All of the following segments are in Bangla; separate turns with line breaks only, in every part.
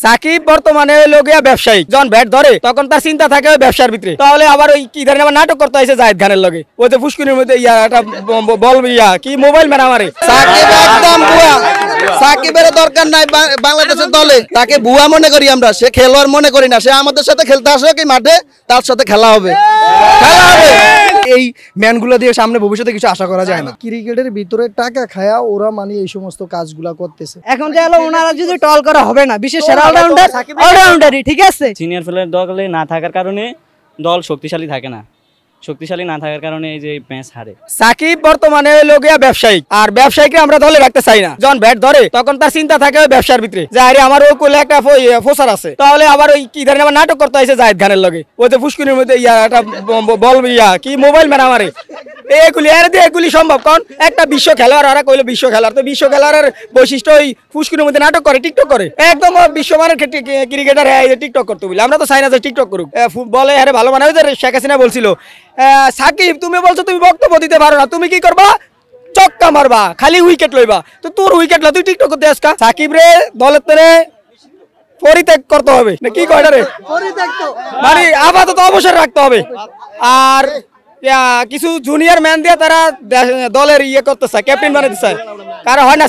সাকিব বর্তমানে হইলো গিয়া ব্যবসায়িক, যখন ব্যাট ধরে তখন তার চিন্তা থাকে ওই ব্যবসার ভিতরে। তাহলে আবার ওই কি ধরেন আবার নাটক করতে হয়েছে জাহিদ খানের লগে, ওই যে ফুসকুনির মধ্যে একটা বল কি মোবাইল মেরা মারে।
সাকিব একদম ভুয়া, সাকিবের দরকার নাই বাংলাদেশের দলে। তাকে ভুয়া মনে করি আমরা, সে খেলোয়াড় মনে করি না। সে আমাদের সাথে খেলতে আসে কি মাঠে, তার সাথে খেলা হবে।
এই ম্যানগুলো দিয়ে সামনে ভবিষ্যতে কিছু আশা করা যায় না। ক্রিকেটের ভিতরে টাকা খায়া ওরা মানে এই সমস্ত কাজগুলা করতেছে।
এখন যে হলো ওনারা যদি টল করা হবে না, বিশেষ সেরা অলরাউন্ডারই ঠিক আছে।
সিনিয়র প্লেয়ার দলে না থাকার কারণে দল শক্তিশালী থাকে না, শক্তিশালী না থাকার কারণে এই যে ম্যাচ হারে।
সাকিব বর্তমানে হইলো গিয়া ব্যবসায়িক, আর ব্যবসায়ীকে আমরা দলে রাখতে চাই না। যখন ব্যাট ধরে তখন তার চিন্তা থাকে ওই ব্যবসার ভিতরে, যে আরে আমার ওই কোলে একটা ফোসার আছে। তাহলে আবার ওই কি ধরেন আবার নাটক করতে হয়েছে জাহিদ খানের লগে, ওই যে ফুসকুনির মধ্যে একটা বল কি মোবাইল মেরা মারে। এগুলি সম্ভব, কারণ একটা বিশ্ব খেলোয়াড়, ওরা কইলো বিশ্ব খেলোয়াড়, তো বিশ্ব খেলোয়াড়ের বৈশিষ্ট্য ওই ফুসকুনির মধ্যে নাটক করে, টিকটক করে। একদম বিশ্বমানের ক্রিকেটার টিকটক করতে বলি, আমরা তো চাই না যে টিকটক করুক। ফুটবলে হ্যাঁ ভালো মানে শেখ হাসিনা বলছিল, সাকিব তুমি বলছো তুমি বক্তব্য দিতে পারো না, তুমি কি করবা, চক্কা মারবা, খালি উইকেট লইবা। তো তোর উইকেট লা, তুই টিকটক করতে আসকা। সাকিব রে দলের তরে পরিত্যাগ করতে হবে না, কি কয়টা রে, মানে আপাতত অবসর রাখতে হবে। আর কিছু জুনিয়র ম্যান দিয়ে তারা দলের করতে চায়, ক্যাপ্টেন বানাতে চায়। কারণ হয় না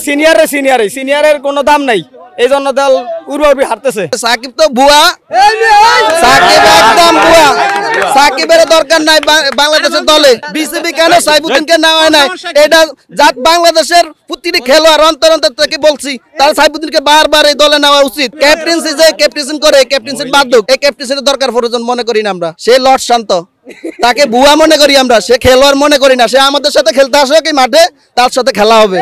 সিনিয়রের কোনো দাম নাই, এই জন্য দল উর্বরবি হারতেছে।
সাকিব তো ভুয়া, সাকিব একদম ভুয়া। সাকিবের দরকার নাই বাংলাদেশের দলে। বিসিবি কেন সাইফুদ্দিনকে নেওয়া হয় নাই, এটা জাত বাংলাদেশের প্রতিটি খেলোয়াড় অন্তর থেকে বলছি, তার সাইফুদ্দিনকে বারবার এই দলে নেওয়া উচিত। ক্যাপ্টেন্সি যে ক্যাপ্টেন্সি করে, ক্যাপ্টেন্সি বাদ হোক, এই ক্যাপ্টেন্সির দরকার প্রয়োজন মনে করি না আমরা। সে লর্ড শান্ত, তাকে ভুয়া মনে করি আমরা, সে খেলোয়াড় মনে করি না। সে আমাদের সাথে খেলতে আসে কি মাঠে, তার সাথে খেলা হবে।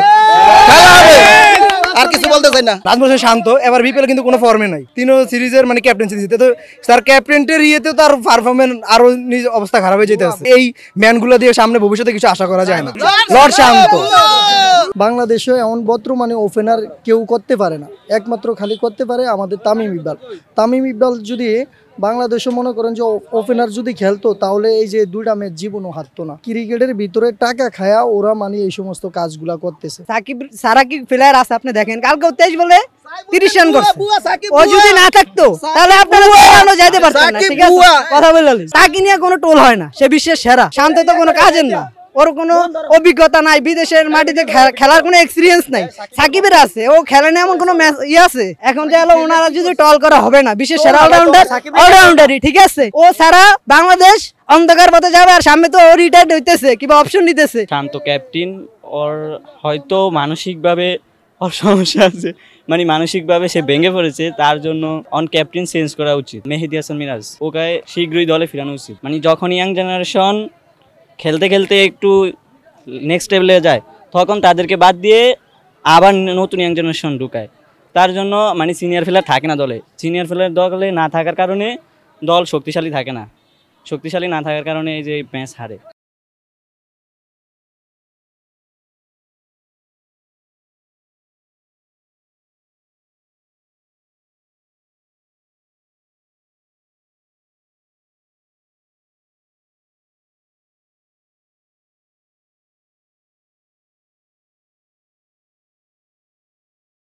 আর কিছু বলতে চাই না।
রাজমোহন শান্ত এবার বিপিএল কিন্তু কোনো ফর্মে নাই, তিনও সিরিজের মানে ক্যাপ্টেন্সি দিতে, তো তার ক্যাপ্টেন্টের ইয়েতে তার পারফরমেন্স আরো নিজ অবস্থা খারাপ হয়ে যেতে আছে। এই ম্যানগুলো দিয়ে সামনে ভবিষ্যতে কিছু আশা করা যায় না। লর্ড শান্ত বাংলাদেশে এমন বর্তমানে ওপেনার কেউ করতে পারে না, একমাত্র খালি করতে পারে আমাদের তামিম ইকবাল। তামিম ইকবাল যদি বাংলাদেশে মনে করেন যে ওপেনার যদি খেলতো, তাহলে এই যে দুইটা ম্যাচ জীবনও হারতো না। ক্রিকেটের ভিতরে টাকা খায়া ওরা মানে এই সমস্ত কাজগুলা করতেছে।
সাকিব সারা কি প্লেয়ার আছে আপনি দেখেন, কালকে 23 বলে 30 রান করছে। ও যদি না থাকতো তাহলে আপনারা যাইতে পারতেন না, ঠিক আছে? কথা বললেন তাকে নিয়ে কোনো টোল হয় না, সে বিশ্বের সেরা। শান্ত তো কোনো কাজের না, ওর কোনো অভিজ্ঞতা নাই, বিদেশের মাটিতে খেলার কোনো এক্সপিরিয়েন্স নাই। সাকিবের আছে, ও খেলে না এমন কোনো ম্যাচ আছে। এখন যে হলো ওনারা যদি টল করা হবে না, বিশেষ সেরা অলরাউন্ডারই ঠিক আছে। ও সারা বাংলাদেশ অন্ধকার পথে যাবে, আর সামনে তো ও রিটায়ার্ড হইতেছে কিংবা অপশন নিতেছে।
শান্ত ক্যাপ্টেন, ওর হয়তো মানসিকভাবে ওর সমস্যা আছে, মানে মানসিকভাবে সে ভেঙে পড়েছে, তার জন্য অন ক্যাপ্টেন চেঞ্জ করা উচিত। মেহেদী হাসান মিরাজ ওকে শীঘ্রই দলে ফেরানো উচিত। মানে যখন ইয়াং জেনারেশন খেলতে খেলতে একটু নেক্সট লেভেলে যায়, তখন তাদেরকে বাদ দিয়ে আবার নতুন ইয়াং জেনারেশন ঢুকায়। তার জন্য মানে সিনিয়র প্লেয়ার থাকে না দলে। সিনিয়র প্লেয়ার দলে না থাকার কারণে দল শক্তিশালী থাকে না, শক্তিশালী না থাকার কারণে এই যে ম্যাচ হারে।